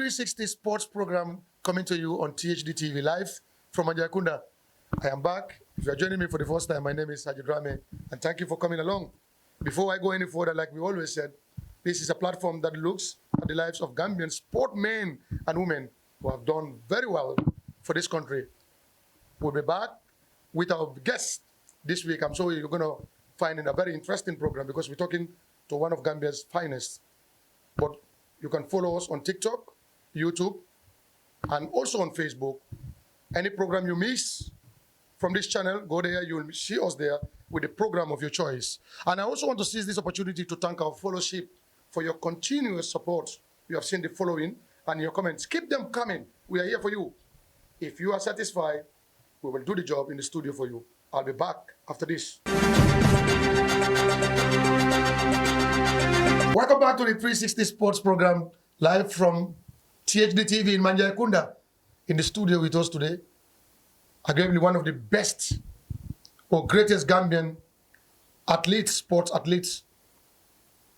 360 sports program coming to you on THDTV live from Manjakunda. I am back. If you are joining me for the first time, my name is Haji Drame, and thank you for coming along. Before I go any further, like we always said, this is a platform that looks at the lives of Gambian sportmen and women who have done very well for this country. We'll be back with our guest this week. I'm sure you're going to find it a very interesting program because we're talking to one of Gambia's finest. But you can follow us on TikTok, YouTube, and also on Facebook. Any program you miss from this channel, go there, you'll see us there with the program of your choice. And I also want to seize this opportunity to thank our fellowship for your continuous support. You have seen the following and your comments. Keep them coming. We are here for you. If you are satisfied, we will do the job in the studio for you. I'll be back after this. Welcome back to the 360 Sports Program, live from THDTV in Manjakunda. In the studio with us today, arguably one of the best or greatest Gambian athletes, sports athletes,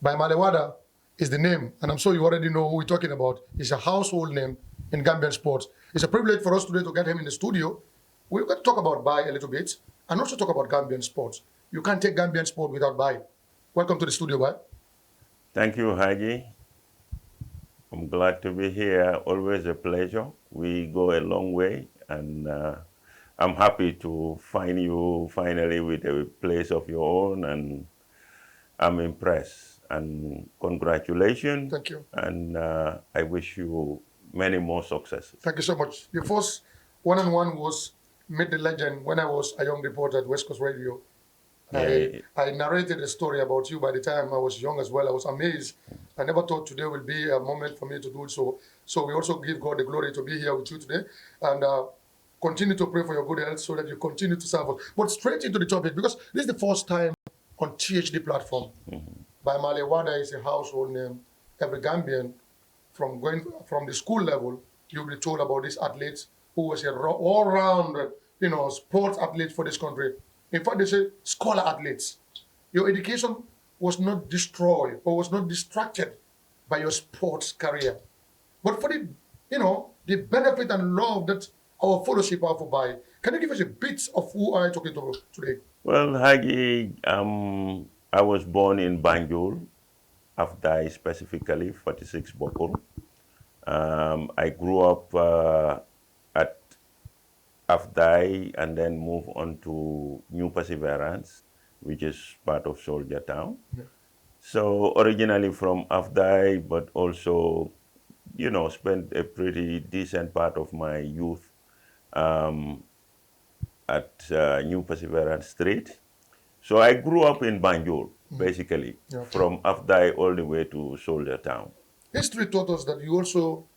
by Malleh Wadda is the name. And I'm sure you already know who we're talking about. He's a household name in Gambian sports. It's a privilege for us today to get him in the studio. We're going to talk about Bai a little bit and also talk about Gambian sports. You can't take Gambian sport without Bai. Welcome to the studio, Bai. Thank you, Haji. I'm glad to be here. Always a pleasure. We go a long way, and I'm happy to find you finally with a place of your own, and I'm impressed. And congratulations. Thank you. And I wish you many more successes. Thank you so much. The first one-on-one was Meet the Legend when I was a young reporter at West Coast Radio. Yeah. I narrated a story about you by the time I was young as well. I was amazed. I never thought today will be a moment for me to do so. So we also give God the glory to be here with you today and continue to pray for your good health so that you continue to serve us. But straight into the topic, because this is the first time on THD platform. By Malleh Wadda is a household name. Every Gambian, from the school level, you'll be told about this athlete who was a all-round, sports athlete for this country. In fact, they say scholar athletes. Your education was not destroyed or was not distracted by your sports career. But for the benefit and love that our fellowship have for Bai, can you give us a bit of who I talking to today? Well, Haji, I was born in Banjul, Afdai specifically, 46 Bokul. I grew up at Afdai and then moved on to New Perseverance, which is part of Soldier Town. Yeah. So originally from Afdai, but also, spent a pretty decent part of my youth at New Perseverance Street. So I grew up in Banjul, basically, from Afdai all the way to Soldier Town. History taught us that you also,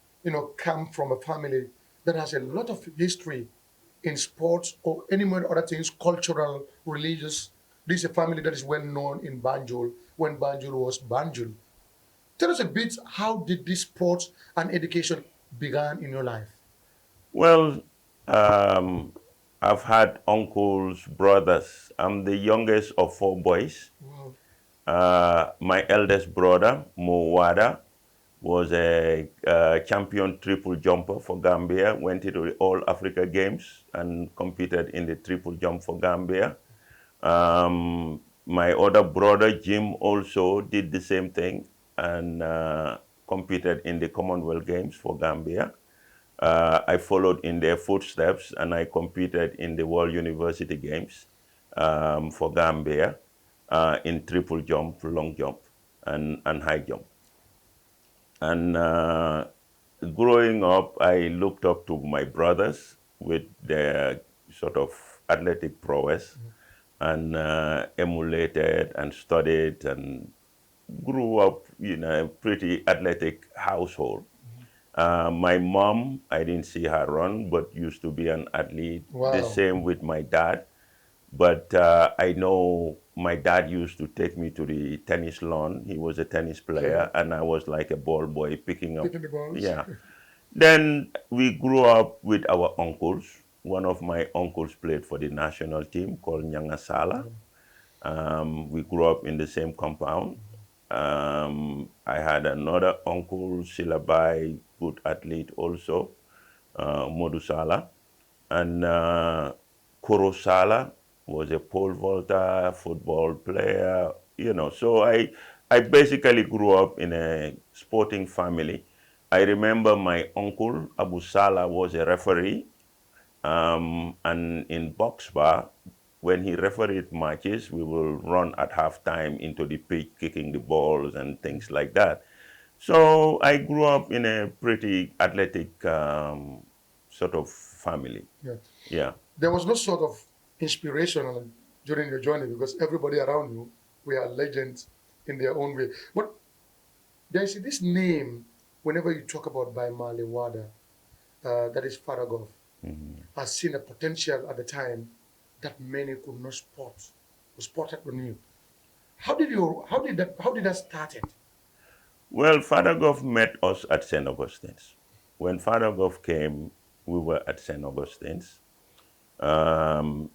come from a family that has a lot of history in sports or any other things, cultural, religious. This is a family that is well known in Banjul when Banjul was Banjul. Tell us a bit, how did this sports and education began in your life? Well, I've had uncles, brothers. I'm the youngest of 4 boys. Wow. My eldest brother, Wadda, was a champion triple jumper for Gambia, went into the All Africa Games and competed in the triple jump for Gambia. My other brother, Jim, also did the same thing and competed in the Commonwealth Games for Gambia. I followed in their footsteps and I competed in the World University Games for Gambia in triple jump, long jump, and high jump. And growing up, I looked up to my brothers with their sort of athletic prowess and emulated and studied and grew up in a pretty athletic household. My mom, I didn't see her run, but used to be an athlete. Wow. The same with my dad. But I know my dad used to take me to the tennis lawn. He was a tennis player, and I was like a ball boy picking the balls. Yeah. Then we grew up with our uncles. One of my uncles played for the national team called Nyangasala. We grew up in the same compound. I had another uncle, Silabai, good athlete also, Modu Sala. And Koro Sala was a pole vaulter, football player, you know. So I basically grew up in a sporting family. I remember my uncle, Abu Sala, was a referee. And in box bar, when he refereed matches, we will run at halftime into the pitch, kicking the balls and things like that. So I grew up in a pretty athletic sort of family. Yeah. Yeah. There was no sort of inspiration during your journey because everybody around you were legends in their own way. But there's this name whenever you talk about by Malleh Wadda, that is Faragov, has seen a potential at the time that many could not spot, was spotted on you. How did that started? Well, Father Goff met us at St. Augustine's. When Father Goff came, we were at St. Augustine's. Um,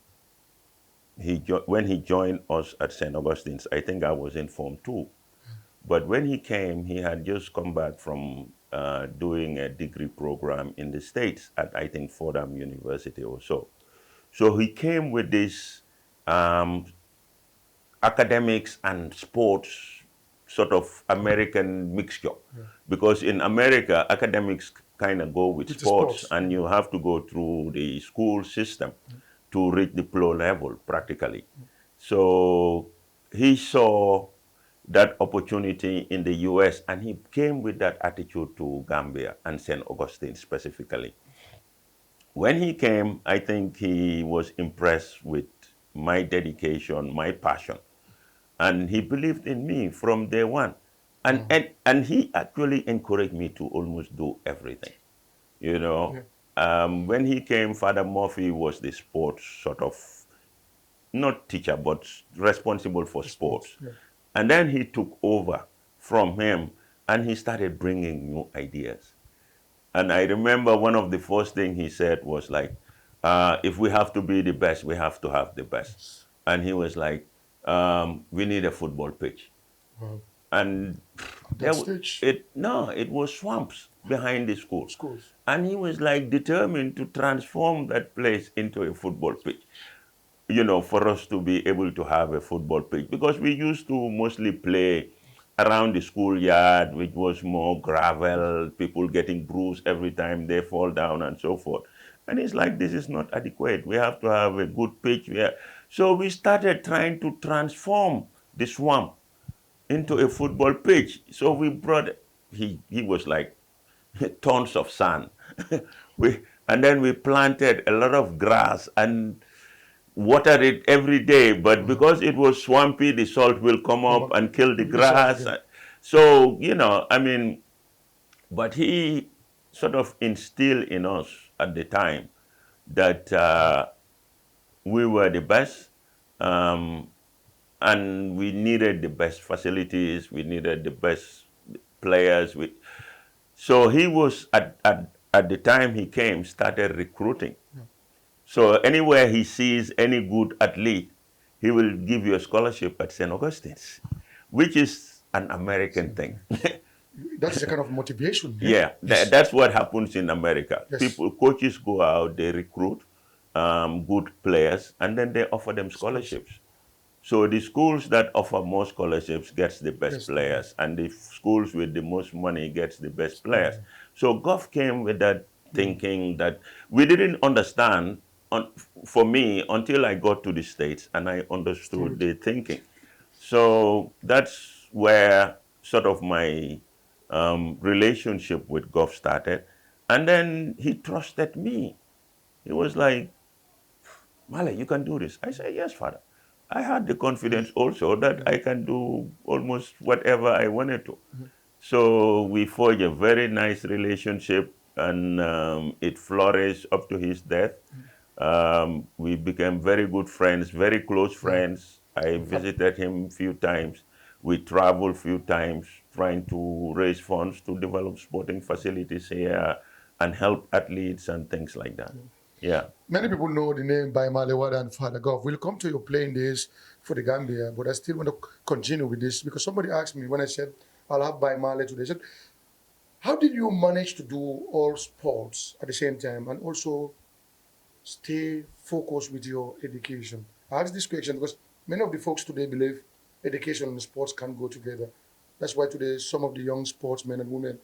when he joined us at St. Augustine's, I think I was in Form 2. But when he came, he had just come back from doing a degree program in the States at, I think, Fordham University or so. So he came with this um, academics and sports sort of American mixture. Because in America, academics kind of go with sports, and you have to go through the school system to reach the pro level practically. So he saw that opportunity in the US, and he came with that attitude to Gambia and St. Augustine specifically. When he came, I think he was impressed with my dedication, my passion, and he believed in me from day one. And he actually encouraged me to almost do everything, you know. When he came, Father Murphy was the sports sort of, not teacher, but responsible for sports. And then he took over from him, and he started bringing new ideas. And I remember one of the first things he said was like, if we have to be the best, we have to have the best. And he was like, we need a football pitch. Wow. And it was swamps behind the school. Schools. And he was like determined to transform that place into a football pitch, you know, for us to be able to have a football pitch. Because we used to mostly play around the schoolyard, which was more gravel, people getting bruised every time they fall down and so forth. And it's like, this is not adequate. We have to have a good pitch. So we started trying to transform the swamp into a football pitch. So we brought, he was like tons of sand. And then we planted a lot of grass and watered it every day. But because it was swampy, the salt will come up and kill the grass. So, you know, I mean, but he sort of instilled in us at the time that we were the best. And we needed the best facilities, we needed the best players. So he was, at the time he came, started recruiting. So anywhere he sees any good athlete, he will give you a scholarship at St. Augustine's, which is an American thing. That's the kind of motivation. Yeah, that's what happens in America. Coaches go out, they recruit good players, and then they offer them scholarships. So the schools that offer more scholarships gets the best players, and the schools with the most money gets the best players. So Goff came with that thinking that we didn't understand, for me, until I got to the States and I understood the thinking. So that's where sort of my relationship with Goff started. And then he trusted me. He was like, Malleh, you can do this. I said, yes, Father. I had the confidence also that I can do almost whatever I wanted to. So we forged a very nice relationship, and it flourished up to his death. We became very good friends, very close friends. I visited him a few times. We traveled a few times trying to raise funds to develop sporting facilities here and help athletes and things like that. Yeah. Many people know the name by Malleh, Wadda, and Father Gov. We'll come to your playing days for the Gambia, but I still want to continue with this because somebody asked me when I said I'll have by Malleh today. They said, how did you manage to do all sports at the same time and also stay focused with your education? I ask this question because many of the folks today believe education and sports can't go together. That's why today some of the young sportsmen and women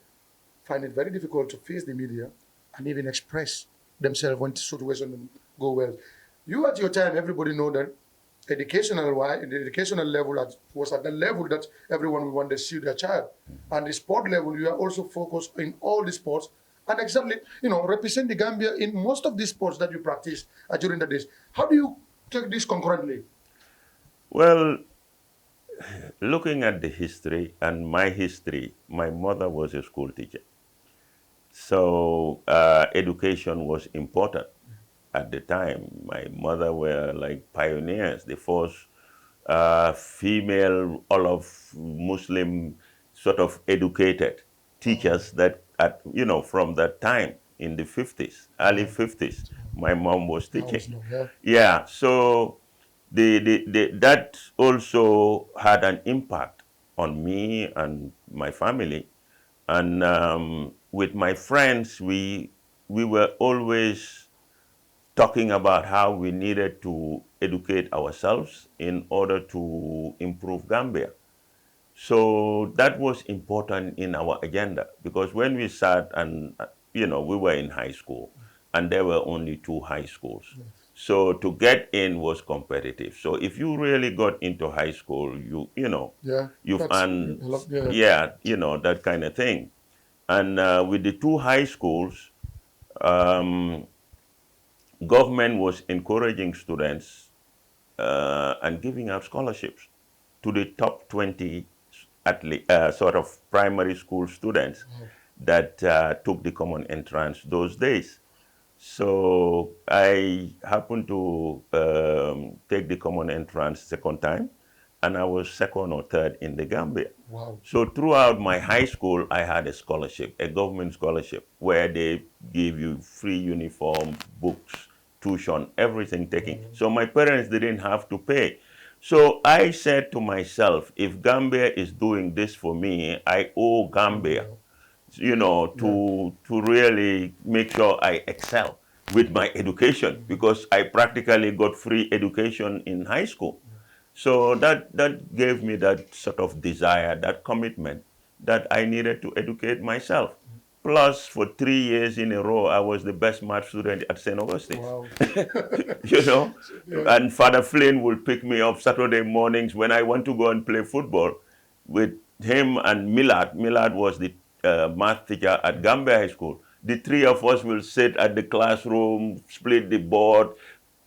find it very difficult to face the media and even express themselves when situations don't go well. You at your time, everybody know that the educational level was at the level that everyone would want to see their child. And the sport level, you are also focused in all the sports and exactly, represent the Gambia in most of the sports that you practice during the days. How do you take this concurrently? Well, looking at the history and my history, my mother was a school teacher. So education was important at the time. My mother were like pioneers, the first female, all of Muslim sort of educated teachers that, from that time in the 50s, early 50s, my mom was teaching. Yeah, so that also had an impact on me and my family. And with my friends, we were always talking about how we needed to educate ourselves in order to improve Gambia. So that was important in our agenda because when we sat and, we were in high school and there were only 2 high schools. Yes. So to get in was competitive. So if you really got into high school, you've earned, that kind of thing. And with the 2 high schools, um, government was encouraging students and giving out scholarships to the top 20 sort of primary school students that took the common entrance those days. So I happened to take the common entrance second time, and I was second or third in the Gambia. Wow. So throughout my high school, I had a scholarship, a government scholarship, where they give you free uniform, books, tuition, everything taken. So my parents didn't have to pay. So I said to myself, if Gambia is doing this for me, I owe Gambia, to really make sure I excel with my education because I practically got free education in high school. So that gave me that sort of desire, that commitment that I needed to educate myself. Plus, for 3 years in a row, I was the best math student at St. Augustine. Wow. And Father Flynn would pick me up Saturday mornings when I want to go and play football with him and Millard. Millard was the math teacher at Gambia High School. The 3 of us will sit at the classroom, split the board,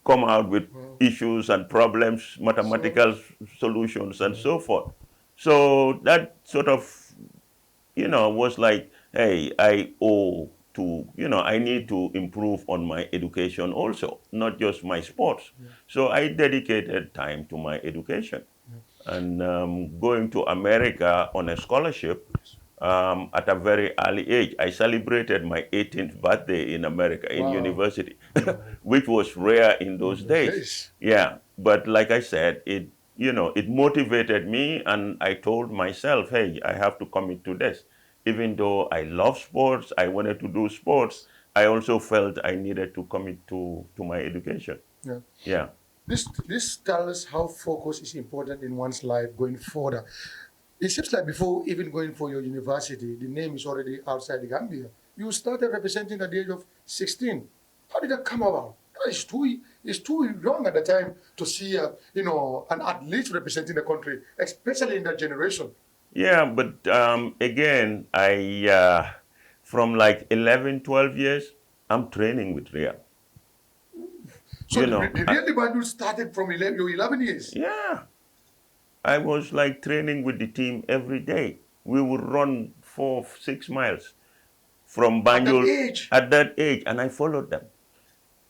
come out with issues and problems, mathematical solutions, and so forth. So that sort of, was like, hey, I owe to, I need to improve on my education also, not just my sports. So I dedicated time to my education. And going to America on a scholarship at a very early age. I celebrated my 18th birthday in America, in university, which was rare in those days. Yeah, but like I said, it motivated me, and I told myself, hey, I have to commit to this. Even though I love sports, I wanted to do sports, I also felt I needed to commit to my education. Yeah. This tells how focus is important in one's life going forward. It seems like before even going for your university, the name is already outside the Gambia. You started representing at the age of 16. How did that come about? It's too young at the time to see an athlete representing the country, especially in that generation. Yeah, but again, from like 11, 12 years, I'm training with Real. So the Real Bandul started from your 11 years? Yeah. I was like training with the team every day. We would run 4, 6 miles from Banjul at that age, and I followed them.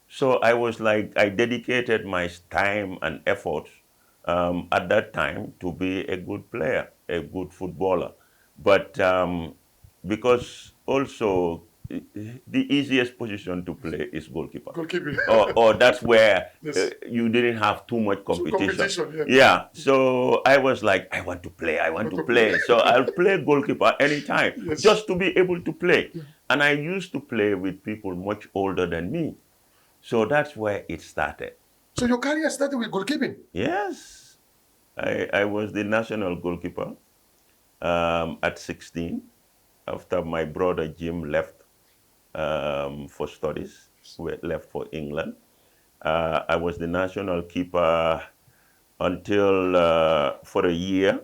So I was like, I dedicated my time and efforts at that time to be a good player, a good footballer. But because also the easiest position to play is goalkeeper. Goalkeeping. Or that's where Yes. you didn't have too much competition. Competition, yeah. Yeah. So I was like, I want to play. I want to play. So I'll play goalkeeper anytime, Yes. just to be able to play. And I used to play with people much older than me. So that's where it started. So your career started with goalkeeping? Yes. I was the national goalkeeper at 16 after my brother Jim left for studies, left for England. I was the national keeper until for a year.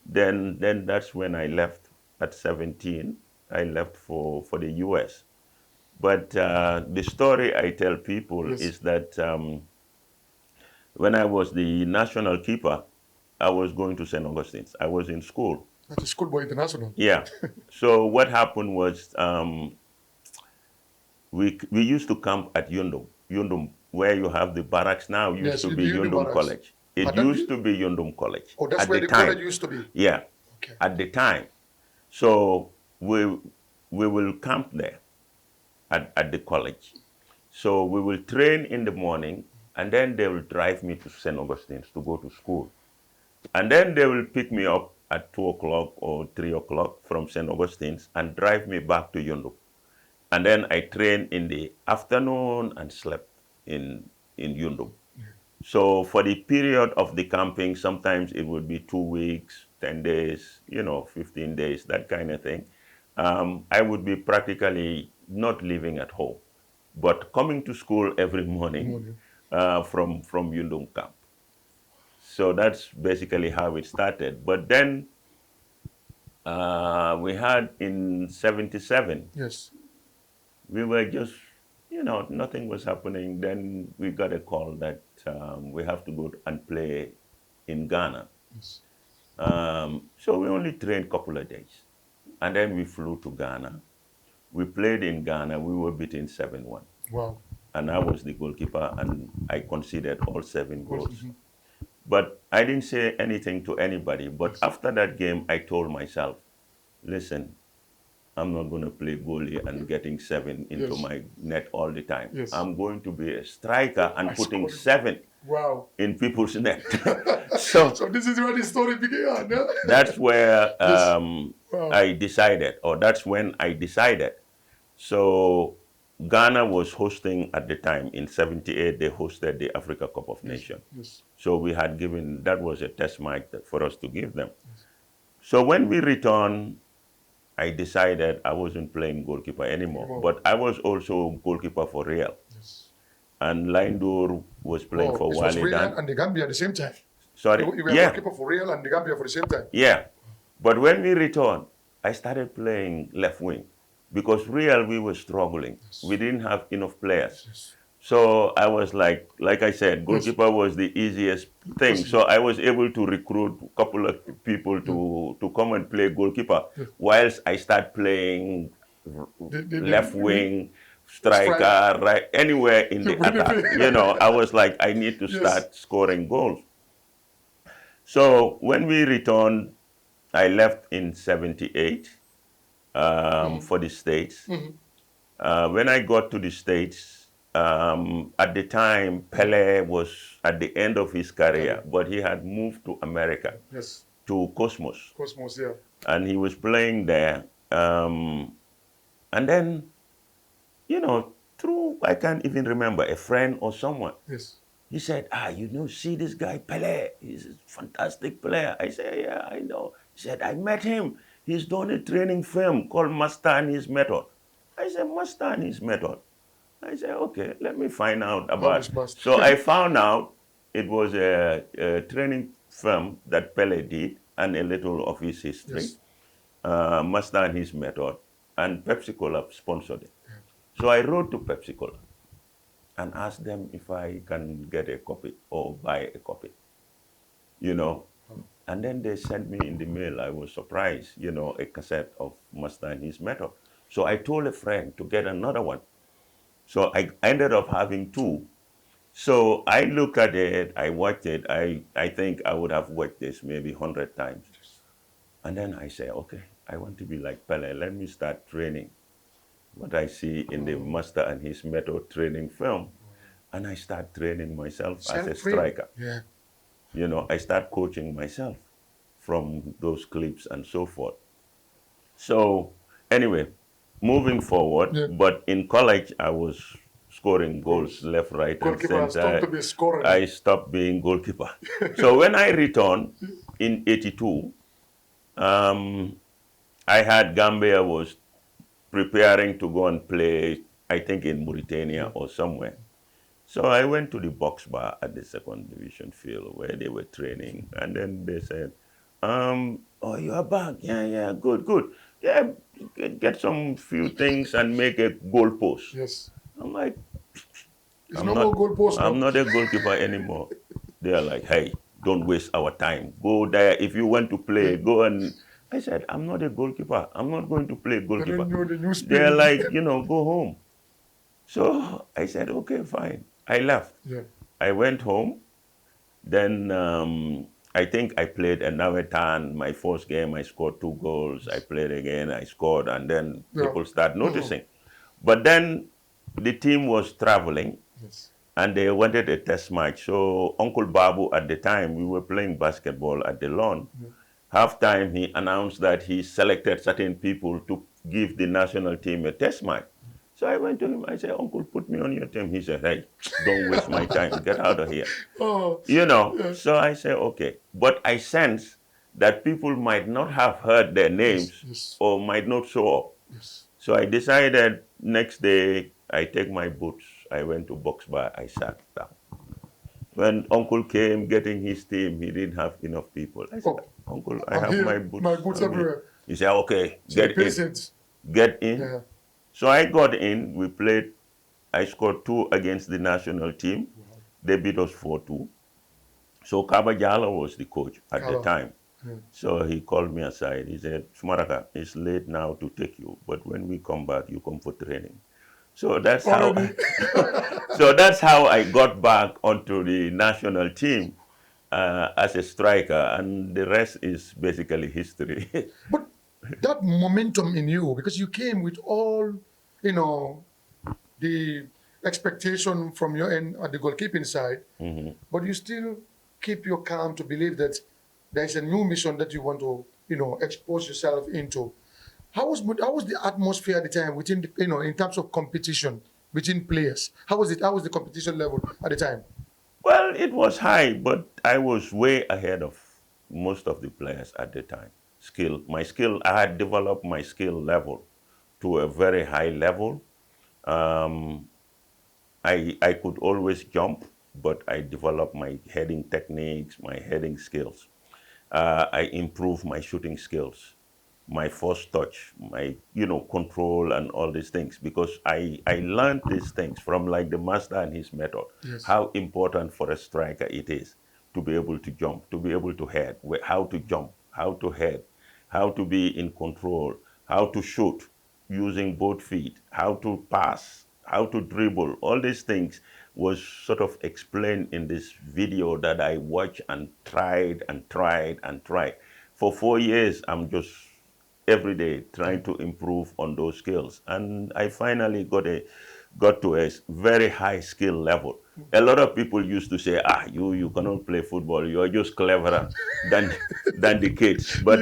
Then that's when I left at 17. I left for the US. But the story I tell people Yes. is that when I was the national keeper, I was going to St. Augustine's. I was in school. That's a schoolboy international. Yeah. So what happened was we used to camp at Yundum. Yundum, where you have the barracks now, used Yes, to the be Yundum Yundum barracks. College. It Pardon used me? to be Yundum College. Oh, that's at where the the time. college used to be? Yeah. Okay. At the time. So we will camp there at the college. So we will train in the morning, and then they will drive me to St. Augustine's to go to school. And then they will pick me up at 2 o'clock or 3 o'clock from St. Augustine's and drive me back to Yundum. And then I trained in the afternoon and slept in Yundum. So for the period of the camping, sometimes it would be 2 weeks, 10 days, 15 days, that kind of thing. I would be practically not living at home, but coming to school every morning from Yundum camp. So that's basically how it started. But then we had in 77, Yes. we were just, nothing was happening. Then we got a call that we have to go and play in Ghana. Yes. So we only trained a couple of days. And then we flew to Ghana. We played in Ghana. We were beaten 7-1. Wow. And I was the goalkeeper, and I conceded all 7 goals. But I didn't say anything to anybody. But after that game, I told myself, listen, I'm not going to play goalie and getting 7 into my net all the time. Yes. I'm going to be a striker and putting 7 wow. in people's net. so this is where the story began. Huh? That's where Wow. I decided, or that's when I decided. So Ghana was hosting at the time. In 78, they hosted the Africa Cup of Nations. Yes. So we had given, that was a test match for us to give them. Yes. So when we returned, I decided I wasn't playing goalkeeper anymore. But I was also goalkeeper for Real. Yes. And Lindoor was playing for Wadda. Real and the Gambia at the same time. Sorry? You were goalkeeper for Real and the Gambia for the same time. Yeah. But when we returned, I started playing left wing. Because Real, we were struggling. Yes. We didn't have enough players. Yes. So I was like I said, goalkeeper was the easiest thing. So I was able to recruit a couple of people to come and play goalkeeper, whilst I start playing left wing, striker, right, anywhere in the attack. I was like, I need to start scoring goals. So when we returned, I left in 78 for the States. When I got to the States, at the time, Pele was at the end of his career, but he had moved to America, to Cosmos. Cosmos, yeah. And he was playing there. And then, through, I can't even remember, a friend or someone. Yes. He said, see this guy, Pele, he's a fantastic player. I said, yeah, I know. He said, I met him. He's done a training firm called Master and His Method. I said, Master and His Method. I said, okay, let me find out about it. So I found out it was a training firm that Pele did, and a little of his history, Master and His Method, and Pepsi Cola sponsored it. So I wrote to Pepsi Cola and asked them if I can get a copy or buy a copy, And then they sent me in the mail, I was surprised, a cassette of Master and His Method. So I told a friend to get another one. So I ended up having 2. So I look at it, I watched it, I think I would have watched this maybe 100 times. And then I say, okay, I want to be like Pele, let me start training. what I see in the master and his method training film, and I start training myself as a Self-trained. striker. Yeah. You know, I start coaching myself from those clips and so forth. So anyway, moving forward, Yeah. but in college I was scoring goals Goals. left, right, and Goalkeeper has center. stopped to be a scorer. I stopped being goalkeeper. So when I returned in '82, I had Gambia was preparing to go and play, I think in Mauritania or somewhere. So I went to the box bar at the second division field where they were training, and then they said, "Oh, you are back? Yeah, yeah, good, good. Yeah, get some few things and make a goal post." Yes. I'm like, It's no more goal post I'm now. not a goalkeeper anymore. They are like, "Hey, don't waste our time. Go there. If you want to play, go." And I said, "I'm not a goalkeeper. I'm not going to play They goalkeeper." don't know the new They're spelling. like, go home. So I said, "Okay, fine." I left. Yeah. I went home. Then I think I played another time. My first game, I scored 2 goals. I played again, I scored, and then Yeah. people start noticing. But then the team was traveling, Yes. and they wanted a test match. So Uncle Babu, at the time, we were playing basketball at the lawn. Halftime, he announced that he selected certain people to give the national team a test match. So I went to him, I said, "Uncle, put me on your team." He said, "Hey, don't waste my time. Get out of here." Oh. Yeah. So I said, okay. But I sense that people might not have heard their names Yes. Yes. or might not show up. Yes. So I decided next day, I take my boots, I went to box bar, I sat down. When Uncle came getting his team, he didn't have enough people. I said, Oh, "Uncle, I I'm have here. my boots. My boots I'm here." everywhere. He said, "Okay, So get in. patient. Get in." Yeah. So I got in, we played, I scored 2 against the national team. They beat us 4-2. So Kaba Jala was the coach at the Kaba. time. Yeah. So he called me aside. He said, "Sumaraka, it's late now to take you, but when we come back, you come for training." So that's how Already. so that's how I got back onto the national team as a striker, and the rest is basically history. But that momentum in you, because you came with all, the expectation from your end at the goalkeeping side, but you still keep your calm to believe that there's a new mission that you want to, expose yourself into. How was the atmosphere at the time within the, in terms of competition between players? How was it? How was the competition level at the time? Well, it was high, but I was way ahead of most of the players at the time. I had developed my skill level to a very high level. Um, I could always jump, but I developed my heading techniques, my heading skills. I improved my shooting skills, my first touch, my control and all these things, because I learned these things from like the master and his method. Yes. How important for a striker it is to be able to jump, to be able to head, how to jump, how to head, how to be in control, how to shoot using both feet, how to pass, how to dribble. All these things was sort of explained in this video that I watched and tried and tried and tried. For 4 years, I'm just every day trying to improve on those skills. And I finally got to a very high skill level. A lot of people used to say, you cannot play football. You are just cleverer than the kids. But,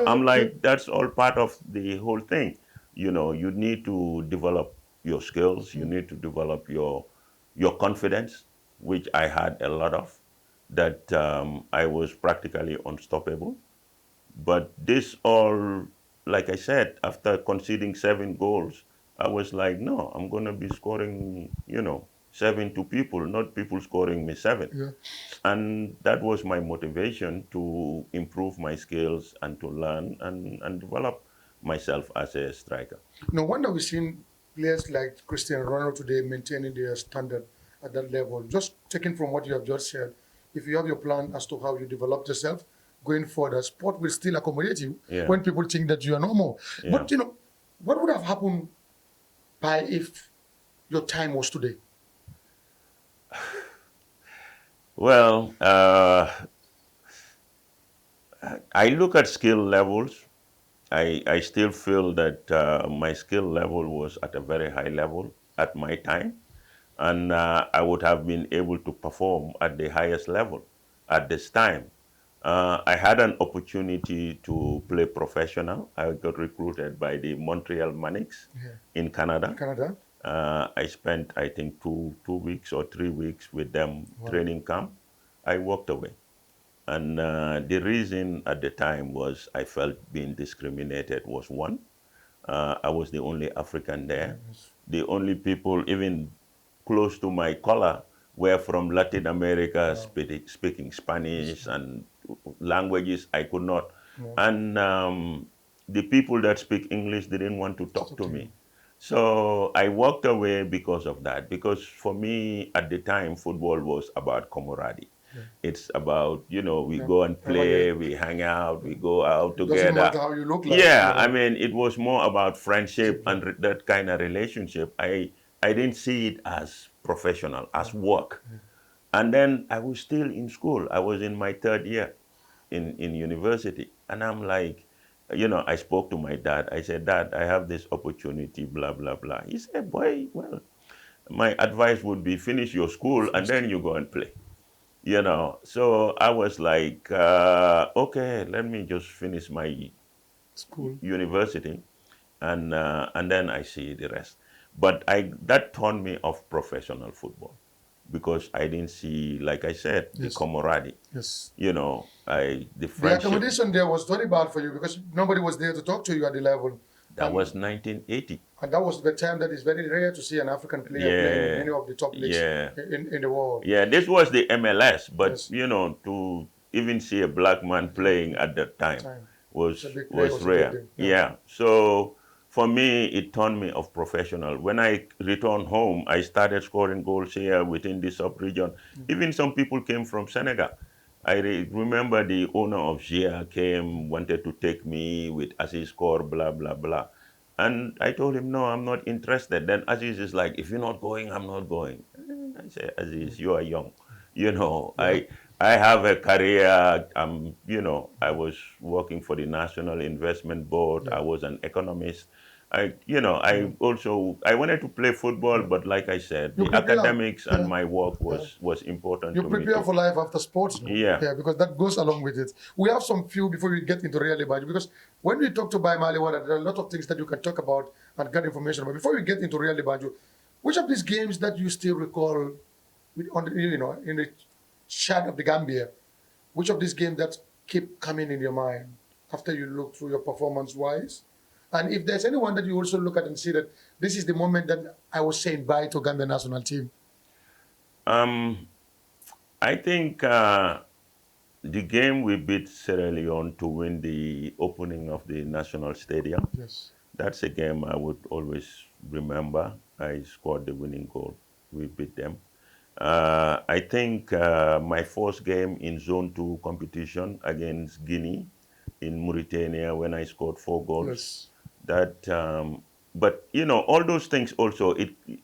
I'm like, that's all part of the whole thing. You need to develop your skills. You need to develop your confidence, which I had a lot of, that I was practically unstoppable. But this all, like I said, after conceding 7 goals, I was like, no, I'm going to be scoring, 7 to people, not people scoring me 7. Yeah. And that was my motivation to improve my skills and to learn and develop myself as a striker. No wonder we've seen players like Cristiano Ronaldo today maintaining their standard at that level. Just taking from what you have just said, if you have your plan as to how you develop yourself going forward, sport will still accommodate you Yeah. when people think that you are normal. Yeah. But what would have happened if your time was today? Well, I look at skill levels. I still feel that my skill level was at a very high level at my time, and I would have been able to perform at the highest level at this time. I had an opportunity to play professional. I got recruited by the Montreal Manics in Canada. Canada. I spent, I think, two weeks or 3 weeks with them training camp. I walked away. And the reason at the time was I felt being discriminated was one. I was the only African there. The only people even close to my color were from Latin America, speaking Spanish and languages I could not. And the people that speak English didn't want to talk to me. So I walked away because of that. Because for me, at the time, football was about camaraderie. It's about, we go and play, we hang out, we go out together. Doesn't matter how you look like. Yeah, I mean, it was more about friendship and that kind of relationship. I didn't see it as professional, as work. And then I was still in school. I was in my third year in university. And I'm like, I spoke to my dad. I said, Dad, I have this opportunity, blah, blah, blah. He said, boy, well, my advice would be finish your school and then you go and play. So I was like, okay, let me just finish my school, university, and then I see the rest. But that turned me off professional football because I didn't see, like I said, the camaraderie. Yes. The friendship. The accommodation there was very bad for you because nobody was there to talk to you at the level. That was 1980. And that was the time that is very rare to see an African player playing in any of the top leagues in the world. Yeah, this was the MLS, but to even see a black man playing at that time was rare. Yeah. So for me, it turned me off professional. When I returned home, I started scoring goals here within the sub-region. Even some people came from Senegal. I remember the owner of Gia came, wanted to take me with Aziz score, blah, blah, blah. And I told him, no, I'm not interested. Then Aziz is like, if you're not going, I'm not going. I say, Aziz, you are young. I have a career. I was working for the National Investment Board. I was an economist. I wanted to play football, but like I said, the academics and my work was important to me. You prepare for life after sports, no? Yeah, because that goes along with it. We have some few before we get into Real Banjul, because when we talk to Malleh, Wadda, there are a lot of things that you can talk about and get information about. Before we get into Real Banjul, which of these games that you still recall in the chat of the Gambia, which of these games that keep coming in your mind after you look through your performance-wise? And if there's anyone that you also look at and see that this is the moment that I was saying bye to Gambia national team. I think the game we beat Sierra Leone to win the opening of the national stadium. Yes. That's a game I would always remember. I scored the winning goal. We beat them. I think my first game in Zone 2 competition against Guinea in Mauritania when I scored 4 goals. Yes. But all those things also,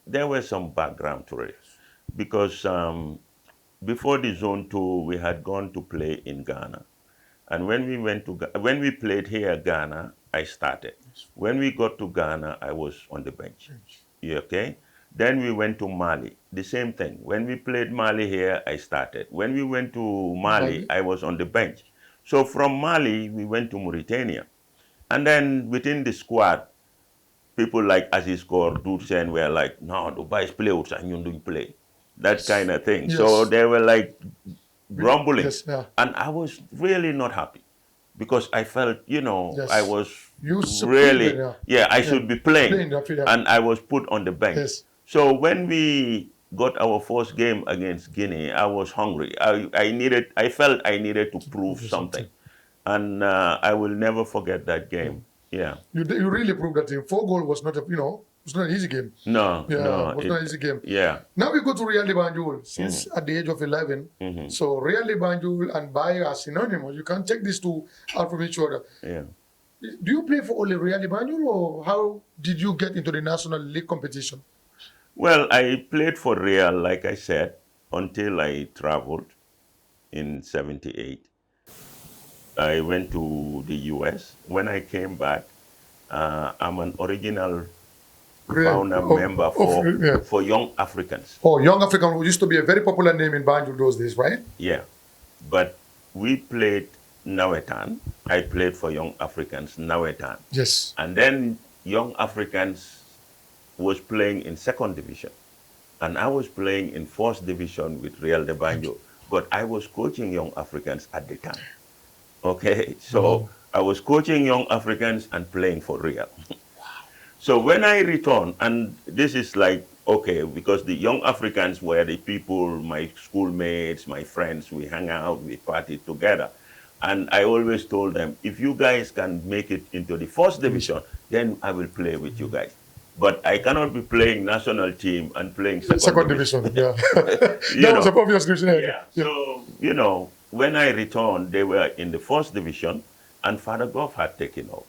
there was some background to it. Because before the Zone 2, we had gone to play in Ghana. And when we played here Ghana, I started. When we got to Ghana, I was on the bench. Okay? Then we went to Mali, the same thing. When we played Mali here, I started. When we went to Mali, I was on the bench. So from Mali, we went to Mauritania. And then within the squad, people like Aziz Kor, Dutsen were like, no, Dubai's play and you don't play. That kind of thing. Yes. So they were like grumbling. Yes, yeah. And I was really not happy because I felt, I was really, I should be playing. And I was put on the bench. Yes. So when we got our first game against Guinea, I was hungry. I felt I needed to prove something. And I will never forget that game. Yeah. You really proved that thing. 4 goals was not it's not an easy game. No, it was not an easy game. Yeah. Now we go to Real Banjul. Since at the age of 11, so Real Banjul and Baye are synonymous. You can't take these two out from each other. Yeah. Do you play for only Real Banjul, or how did you get into the National League competition? Well, I played for Real, like I said, until I traveled in 78. I went to the US. When I came back, I'm an original founder member Yeah. for Young Africans. Oh, Young African used to be a very popular name in Banjul those days, right? Yeah, but we played Nawetan. I played for Young Africans Nawetan. Yes. And then Young Africans was playing in second division. And I was playing in first division with Real de Banjo. But I was coaching Young Africans at the time. Okay, so I was coaching Young Africans and playing for Real. So when I returned, and this is like, okay, because the Young Africans were the people, my schoolmates, my friends, we hang out, we party together. And I always told them, if you guys can make it into the first division, then I will play with you guys. But I cannot be playing national team and playing second division. Yeah. That was a obvious decision. Yeah. So, you know, when I returned, they were in the first division, and Father Goff had taken over.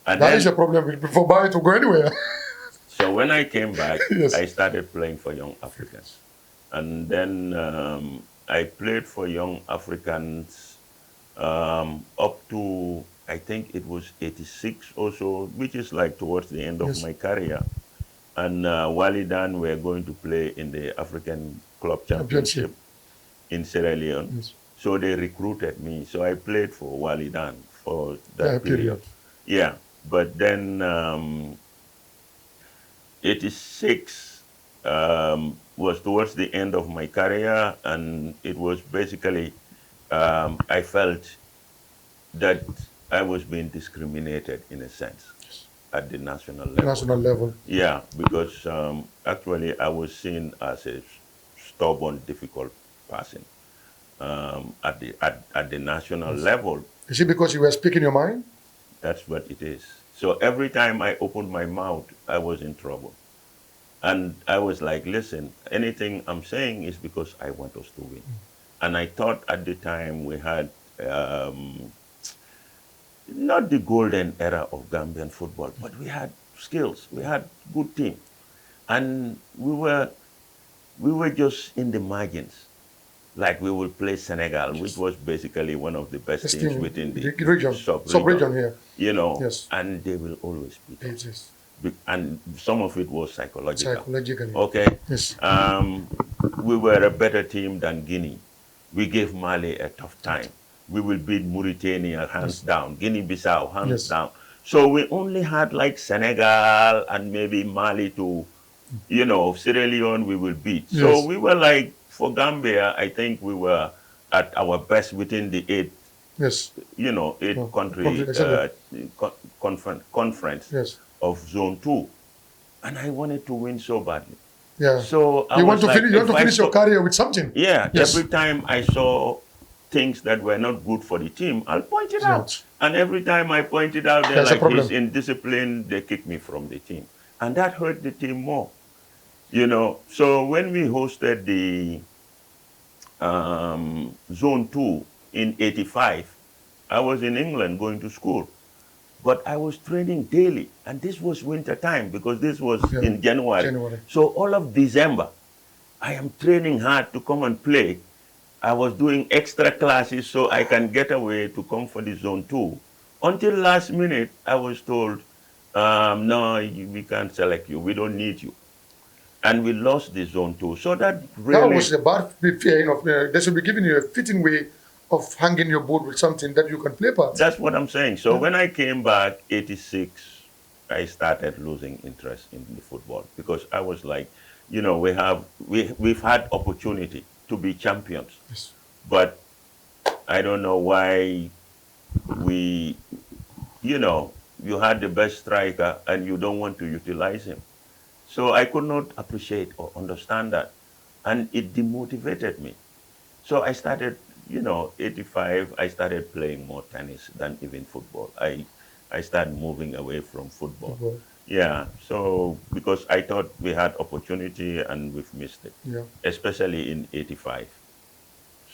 And that is a problem for Barry to go anywhere. So when I came back, Yes. I started playing for Young Africans. And then I played for Young Africans up to, I think it was 86 or so, which is like towards the end of Yes. my career. And Walidan were going to play in the African Club Championship in Sierra Leone. Yes. So they recruited me. So I played for Walidan for that period. Yeah, but then 86 was towards the end of my career, and it was basically, I felt that I was being discriminated in a sense at the national level. National level. Yeah, because actually I was seen as a stubborn, difficult person at the national level. Is it because you were speaking your mind? That's what it is. So every time I opened my mouth, I was in trouble. And I was like, listen, anything I'm saying is because I want us to win. And I thought at the time we had not the golden era of Gambian football, but we had skills. We had good team. And we were just in the margins. Like we would play Senegal, which was basically one of the best teams within the region, sub-region here. You know, yes. And they will always beat us. Yes. And some of it was psychological. Psychologically. Okay. Yes. We were a better team than Guinea. We gave Malleh a tough time. We will beat Mauritania hands down, Guinea-Bissau hands down. So we only had like Senegal and maybe Mali to, you know, Sierra Leone we will beat. So we were like, for Gambia, I think we were at our best within the eight country conference of Zone 2. And I wanted to win so badly. Yeah. So you want to finish your career with something. Yeah. Yes. Every time I saw things that were not good for the team, I'll point it out. And every time I point it out, they're like, he's indisciplined, they kick me from the team. And that hurt the team more. You know, so when we hosted the Zone 2 in 85, I was in England going to school. But I was training daily. And this was winter time because this was in January. So all of December, I am training hard to come and play. I was doing extra classes so I can get away to come for the Zone 2. Until last minute, I was told, no, we can't select you. We don't need you. And we lost the Zone 2. So that really... That was a bad fear. They should be giving you a fitting way of hanging your boat with something that you can play part. That's what I'm saying. So when I came back, 86, I started losing interest in the football because I was like, you know, we've had opportunity to be champions. Yes. But I don't know why we, you know, you had the best striker and you don't want to utilize him. So I could not appreciate or understand that. And it demotivated me. So I started, you know, 85, I started playing more tennis than even football. I started moving away from football. Yeah, so because I thought we had opportunity and we've missed it, especially in 85.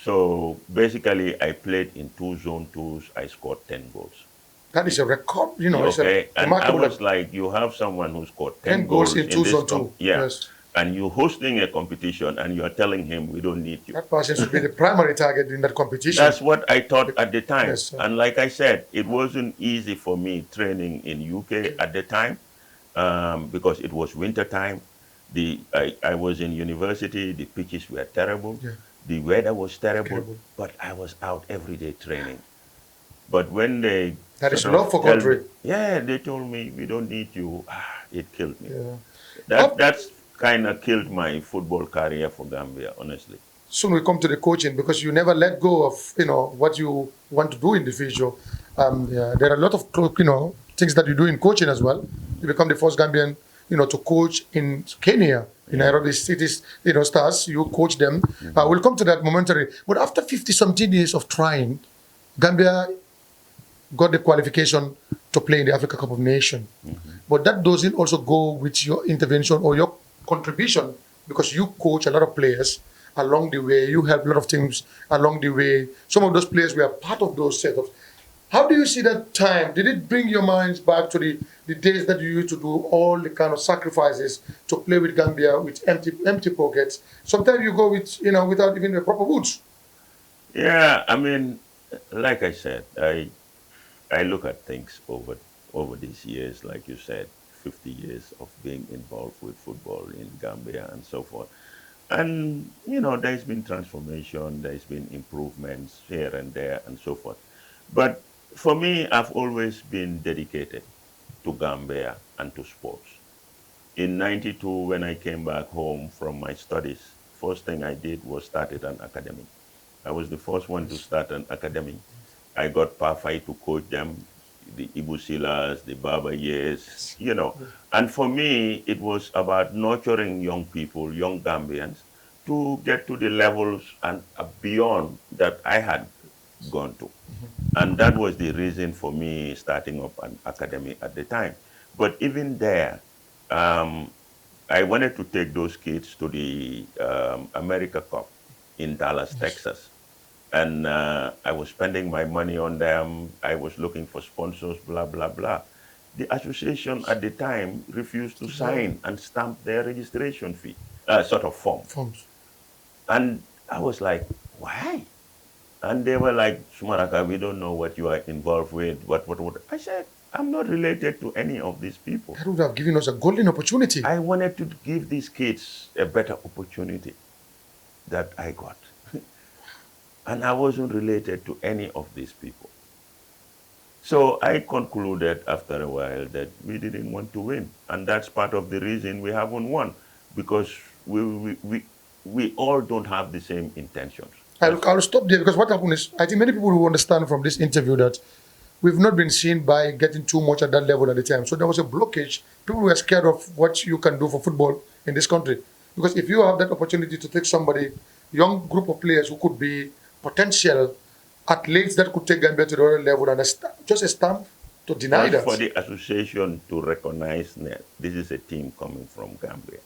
So basically, I played in 2 Zone 2s. I scored 10 goals. That is a record, you know. Okay, and I was like, you have someone who scored 10 goals in 2 Zone 2. Yeah. Yes. and you're hosting a competition and you're telling him we don't need you. That person should be the primary target in that competition. That's what I thought at the time. Yes, sir. And like I said, it wasn't easy for me training in UK at the time because it was winter time. I was in university, the pitches were terrible. Yeah. The weather was terrible, Terrible. but I was out every day training. But when they That is sort of love for tell country. me- yeah, they told me we don't need you. It killed me. Yeah. That's kind of killed my football career for Gambia, honestly. Soon we come to the coaching because you never let go of what you want to do in the future. Yeah, there are a lot of things that you do in coaching as well. You become the first Gambian to coach in Kenya, in Nairobi City's Stars. You coach them. We'll come to that momentarily. But after 50-something years of trying, Gambia got the qualification to play in the Africa Cup of Nations. But that doesn't also go with your intervention or your contribution because you coach a lot of players along the way. You help a lot of teams along the way. Some of those players were part of those setups. How do you see that time? Did it bring your minds back to the days that you used to do all the kind of sacrifices to play with Gambia with empty pockets? Sometimes you go with without even the proper boots. Yeah, I mean, like I said, I look at things over these years, like you said, 50 years of being involved with football in Gambia and so forth. And, there's been transformation, there's been improvements here and there and so forth. But for me, I've always been dedicated to Gambia and to sports. In 92, when I came back home from my studies, first thing I did was started an academy. I was the first one to start an academy. I got Parfait to coach them, the Ibusilas, the Baba Yes, And for me, it was about nurturing young people, young Gambians, to get to the levels and beyond that I had gone to. And that was the reason for me starting up an academy at the time. But even there, I wanted to take those kids to the America Cup in Dallas, Texas. And I was spending my money on them. I was looking for sponsors, blah, blah, blah. The association at the time refused to sign and stamp their registration fee, sort of forms. And I was like, why? And they were like, Sumaraka, we don't know what you are involved with. What? I said, I'm not related to any of these people. That would have given us a golden opportunity. I wanted to give these kids a better opportunity that I got. And I wasn't related to any of these people. So I concluded after a while that we didn't want to win. And that's part of the reason we haven't won, because we all don't have the same intentions. I'll stop there because what happened is, I think many people will understand from this interview that we've not been seen by getting too much at that level at the time. So there was a blockage. People were scared of what you can do for football in this country. Because if you have that opportunity to take somebody, young group of players who could be potential athletes that could take Gambia to the other level, and just a stamp to deny that. For the association to recognize that this is a team coming from Gambia.